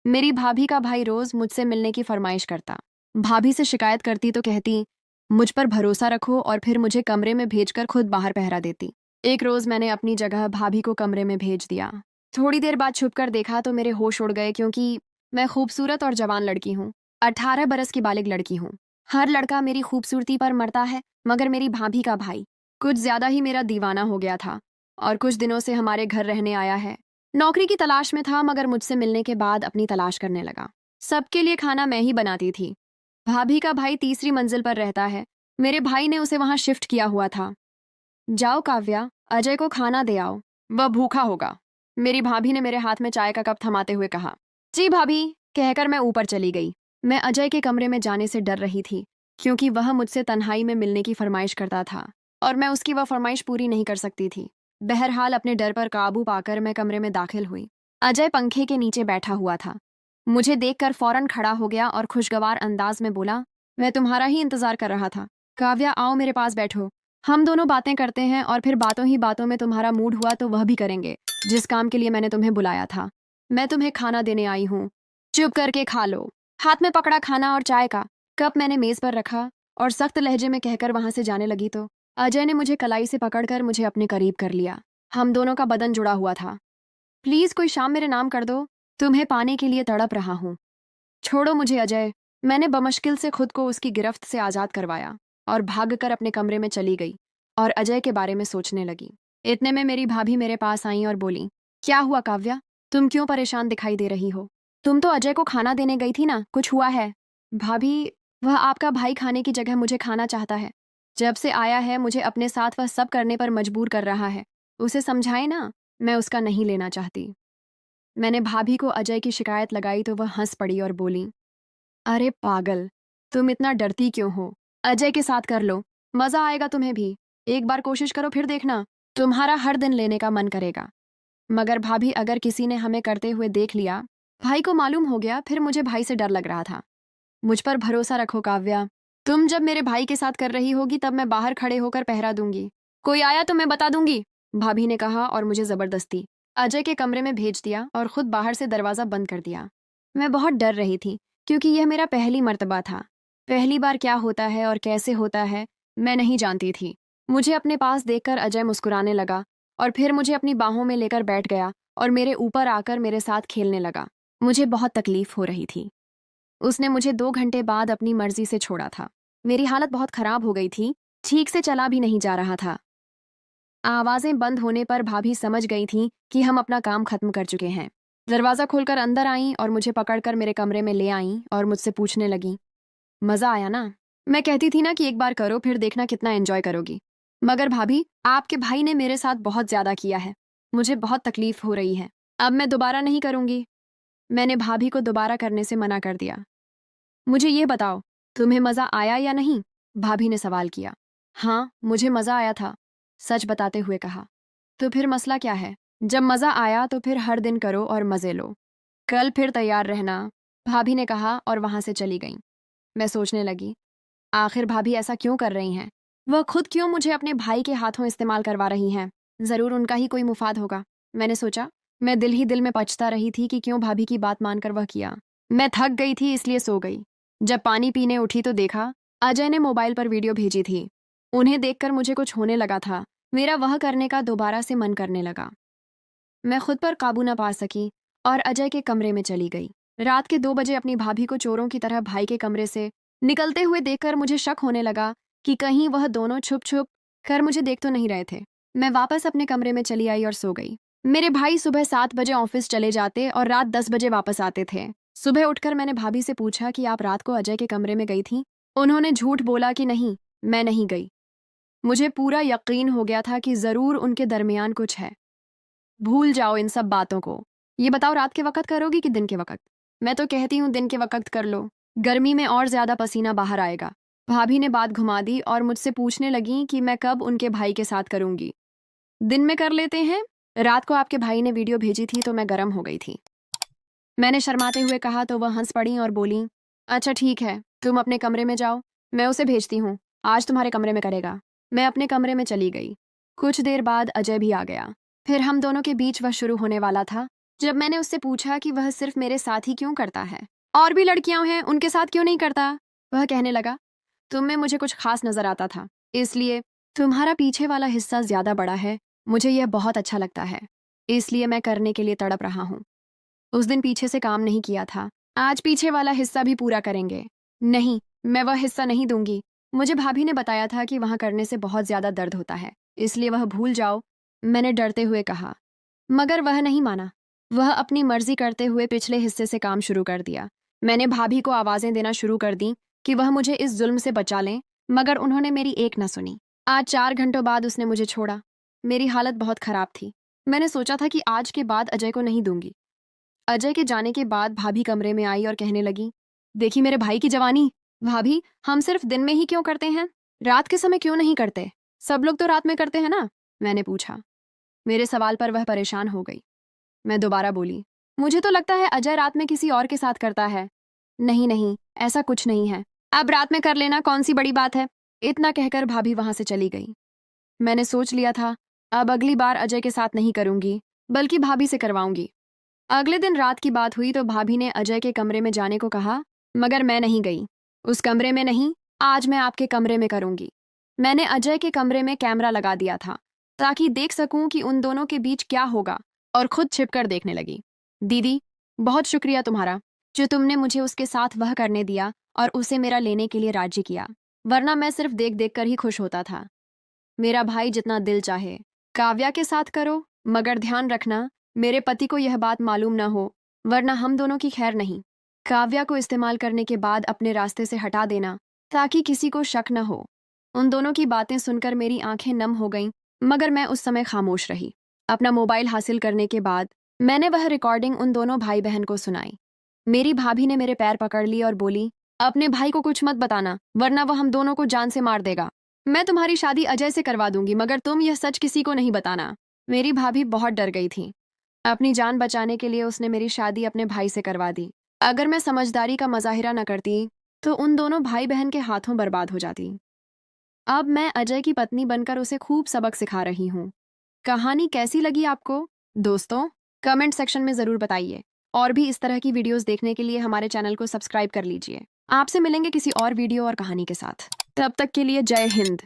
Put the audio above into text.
मेरी भाभी का भाई रोज मुझसे मिलने की फरमाइश करता। भाभी से शिकायत करती तो कहती, मुझ पर भरोसा रखो, और फिर मुझे कमरे में भेजकर खुद बाहर पहरा देती। एक रोज मैंने अपनी जगह भाभी को कमरे में भेज दिया। थोड़ी देर बाद छुपकर देखा तो मेरे होश उड़ गए, क्योंकि मैं खूबसूरत और जवान लड़की हूँ। 18 बरस की बालिग लड़की हूँ। हर लड़का मेरी खूबसूरती पर मरता है, मगर मेरी भाभी का भाई कुछ ज्यादा ही मेरा दीवाना हो गया था, और कुछ दिनों से हमारे घर रहने आया है। नौकरी की तलाश में था, मगर मुझसे मिलने के बाद अपनी तलाश करने लगा। सबके लिए खाना मैं ही बनाती थी। भाभी का भाई तीसरी मंजिल पर रहता है। मेरे भाई ने उसे वहां शिफ्ट किया हुआ था। जाओ काव्या, अजय को खाना दे आओ, वह भूखा होगा। मेरी भाभी ने मेरे हाथ में चाय का कप थमाते हुए कहा। जी भाभी, कहकर मैं ऊपर चली गई। मैं अजय के कमरे में जाने से डर रही थी, क्योंकि वह मुझसे तन्हाई में मिलने की फरमाइश करता था, और मैं उसकी वह फरमाइश पूरी नहीं कर सकती थी। बहरहाल अपने डर पर काबू पाकर मैं कमरे में दाखिल हुई। अजय पंखे के नीचे बैठा हुआ था। मुझे देखकर फौरन खड़ा हो गया और खुशगवार अंदाज में बोला, मैं तुम्हारा ही इंतजार कर रहा था। काव्या, आओ मेरे पास बैठो। हम दोनों बातें करते हैं, और फिर बातों ही बातों में तुम्हारा मूड हुआ तो वह भी करेंगे, जिस काम के लिए मैंने तुम्हें बुलाया था। मैं तुम्हें खाना देने आई हूँ, चुप करके खा लो। हाथ में पकड़ा खाना और चाय का कप मैंने मेज पर रखा और सख्त लहजे में कहकर वहां से जाने लगी तो अजय ने मुझे कलाई से पकड़कर मुझे अपने करीब कर लिया। हम दोनों का बदन जुड़ा हुआ था। प्लीज कोई शाम मेरे नाम कर दो, तुम्हें पाने के लिए तड़प रहा हूँ। छोड़ो मुझे अजय। मैंने बमुश्किल से खुद को उसकी गिरफ्त से आजाद करवाया और भागकर अपने कमरे में चली गई और अजय के बारे में सोचने लगी। इतने में मेरी भाभी मेरे पास आई और बोली, क्या हुआ काव्या, तुम क्यों परेशान दिखाई दे रही हो? तुम तो अजय को खाना देने गई थी ना, कुछ हुआ है? भाभी, वह आपका भाई खाने की जगह मुझे खाना चाहता है। जब से आया है मुझे अपने साथ वह सब करने पर मजबूर कर रहा है। उसे समझाए ना, मैं उसका नहीं लेना चाहती। मैंने भाभी को अजय की शिकायत लगाई तो वह हंस पड़ी और बोली, अरे पागल, तुम इतना डरती क्यों हो? अजय के साथ कर लो, मजा आएगा तुम्हें भी। एक बार कोशिश करो, फिर देखना, तुम्हारा हर दिन लेने का मन करेगा। मगर भाभी, अगर किसी ने हमें करते हुए देख लिया, भाई को मालूम हो गया, फिर मुझे भाई से डर लग रहा था। मुझ पर भरोसा रखो काव्या। तुम जब मेरे भाई के साथ कर रही होगी तब मैं बाहर खड़े होकर पहरा दूंगी। कोई आया तो मैं बता दूंगी, भाभी ने कहा और मुझे जबरदस्ती अजय के कमरे में भेज दिया और खुद बाहर से दरवाजा बंद कर दिया। मैं बहुत डर रही थी, क्योंकि यह मेरा पहली मर्तबा था। पहली बार क्या होता है और कैसे होता है, मैं नहीं जानती थी। मुझे अपने पास देखकर अजय मुस्कुराने लगा और फिर मुझे अपनी बाहों में लेकर बैठ गया और मेरे ऊपर आकर मेरे साथ खेलने लगा। मुझे बहुत तकलीफ हो रही थी। उसने मुझे 2 घंटे बाद अपनी मर्जी से छोड़ा था। मेरी हालत बहुत खराब हो गई थी, ठीक से चला भी नहीं जा रहा था। आवाजें बंद होने पर भाभी समझ गई थी कि हम अपना काम खत्म कर चुके हैं। दरवाजा खोलकर अंदर आईं और मुझे पकड़कर मेरे कमरे में ले आईं और मुझसे पूछने लगी, मजा आया ना? मैं कहती थी ना कि एक बार करो, फिर देखना कितना एंजॉय करोगी। मगर भाभी, आपके भाई ने मेरे साथ बहुत ज्यादा किया है। मुझे बहुत तकलीफ हो रही है। अब मैं दोबारा नहीं करूंगी। मैंने भाभी को दोबारा करने से मना कर दिया। मुझे ये बताओ, तुम्हें मजा आया या नहीं? भाभी ने सवाल किया। हाँ, मुझे मजा आया था, सच बताते हुए कहा। तो फिर मसला क्या है? जब मजा आया तो फिर हर दिन करो और मजे लो। कल फिर तैयार रहना, भाभी ने कहा और वहां से चली गई। मैं सोचने लगी, आखिर भाभी ऐसा क्यों कर रही हैं? वह खुद क्यों मुझे अपने भाई के हाथों इस्तेमाल करवा रही हैं? जरूर उनका ही कोई मुफाद होगा, मैंने सोचा। मैं दिल ही दिल में पछता रही थी कि क्यों भाभी की बात मानकर वह किया। मैं थक गई थी, इसलिए सो गई। जब पानी पीने उठी तो देखा अजय ने मोबाइल पर वीडियो भेजी थी। उन्हें देखकर मुझे कुछ होने लगा था। मेरा वह करने का दोबारा से मन करने लगा। मैं खुद पर काबू न पा सकी और अजय के कमरे में चली गई। रात के 2 बजे अपनी भाभी को चोरों की तरह भाई के कमरे से निकलते हुए देखकर मुझे शक होने लगा कि कहीं वह दोनों छुप छुप कर मुझे देख तो नहीं रहे थे। मैं वापस अपने कमरे में चली आई और सो गई। मेरे भाई सुबह 7 बजे ऑफिस चले जाते और रात 10 बजे वापस आते थे। सुबह उठकर मैंने भाभी से पूछा कि आप रात को अजय के कमरे में गई थी? उन्होंने झूठ बोला कि नहीं, मैं नहीं गई। मुझे पूरा यकीन हो गया था कि जरूर उनके दरमियान कुछ है। भूल जाओ इन सब बातों को। ये बताओ, रात के वक्त करोगी कि दिन के वक्त? मैं तो कहती हूँ दिन के वक्त कर लो, गर्मी में और ज्यादा पसीना बाहर आएगा। भाभी ने बात घुमा दी और मुझसे पूछने लगी कि मैं कब उनके भाई के साथ करूंगी। दिन में कर लेते हैं। रात को आपके भाई ने वीडियो भेजी थी तो मैं गर्म हो गई थी। मैंने शर्माते हुए कहा तो वह हंस पड़ी और बोली, अच्छा ठीक है, तुम अपने कमरे में जाओ, मैं उसे भेजती हूँ, आज तुम्हारे कमरे में करेगा। मैं अपने कमरे में चली गई। कुछ देर बाद अजय भी आ गया। फिर हम दोनों के बीच वह शुरू होने वाला था जब मैंने उससे पूछा कि वह सिर्फ मेरे साथ ही क्यों करता है, और भी लड़कियां हैं उनके साथ क्यों नहीं करता, वह कहने लगा, तुम में मुझे कुछ खास नजर आता था, इसलिए तुम्हारा पीछे वाला हिस्सा ज्यादा बड़ा है। मुझे यह बहुत अच्छा लगता है, इसलिए मैं करने के लिए तड़प रहा हूँ। उस दिन पीछे से काम नहीं किया था, आज पीछे वाला हिस्सा भी पूरा करेंगे। नहीं, मैं वह हिस्सा नहीं दूंगी। मुझे भाभी ने बताया था कि वहां करने से बहुत ज्यादा दर्द होता है, इसलिए वह भूल जाओ, मैंने डरते हुए कहा। मगर वह नहीं माना। वह अपनी मर्जी करते हुए पिछले हिस्से से काम शुरू कर दिया। मैंने भाभी को आवाजें देना शुरू कर दी कि वह मुझे इस जुल्म से बचा लें, मगर उन्होंने मेरी एक न सुनी। आज 4 घंटों बाद उसने मुझे छोड़ा। मेरी हालत बहुत खराब थी। मैंने सोचा था कि आज के बाद अजय को नहीं दूंगी। अजय के जाने के बाद भाभी कमरे में आई और कहने लगी, देखी मेरे भाई की जवानी। भाभी, हम सिर्फ दिन में ही क्यों करते हैं, रात के समय क्यों नहीं करते? सब लोग तो रात में करते हैं ना, मैंने पूछा। मेरे सवाल पर वह परेशान हो गई। मैं दोबारा बोली, मुझे तो लगता है अजय रात में किसी और के साथ करता है। नहीं नहीं, ऐसा कुछ नहीं है, अब रात में कर लेना, कौन सी बड़ी बात है। इतना कहकर भाभी वहां से चली गई। मैंने सोच लिया था, अब अगली बार अजय के साथ नहीं करूंगी, बल्कि भाभी से करवाऊंगी। अगले दिन रात की बात हुई तो भाभी ने अजय के कमरे में जाने को कहा, मगर मैं नहीं गई। उस कमरे में नहीं, आज मैं आपके कमरे में करूंगी। मैंने अजय के कमरे में कैमरा लगा दिया था ताकि देख सकूं कि उन दोनों के बीच क्या होगा, और खुद छिपकर देखने लगी। दीदी, बहुत शुक्रिया तुम्हारा, जो तुमने मुझे उसके साथ वह करने दिया और उसे मेरा लेने के लिए राजी किया, वरना मैं सिर्फ देख देख कर ही खुश होता था। मेरा भाई जितना दिल चाहे काव्या के साथ करो, मगर ध्यान रखना मेरे पति को यह बात मालूम न हो, वरना हम दोनों की खैर नहीं। काव्या को इस्तेमाल करने के बाद अपने रास्ते से हटा देना ताकि किसी को शक न हो। उन दोनों की बातें सुनकर मेरी आंखें नम हो गईं, मगर मैं उस समय खामोश रही। अपना मोबाइल हासिल करने के बाद मैंने वह रिकॉर्डिंग उन दोनों भाई बहन को सुनाई। मेरी भाभी ने मेरे पैर पकड़ लिए और बोली, अपने भाई को कुछ मत बताना, वरना वह हम दोनों को जान से मार देगा। मैं तुम्हारी शादी अजय से करवा दूंगी, मगर तुम यह सच किसी को नहीं बताना। मेरी भाभी बहुत डर गई थी। अपनी जान बचाने के लिए उसने मेरी शादी अपने भाई से करवा दी। अगर मैं समझदारी का मुजाहिरा न करती तो उन दोनों भाई बहन के हाथों बर्बाद हो जाती। अब मैं अजय की पत्नी बनकर उसे खूब सबक सिखा रही हूँ। कहानी कैसी लगी आपको दोस्तों? कमेंट सेक्शन में ज़रूर बताइए, और भी इस तरह की वीडियोस देखने के लिए हमारे चैनल को सब्सक्राइब कर लीजिए। आपसे मिलेंगे किसी और वीडियो और कहानी के साथ। तब तक के लिए जय हिंद।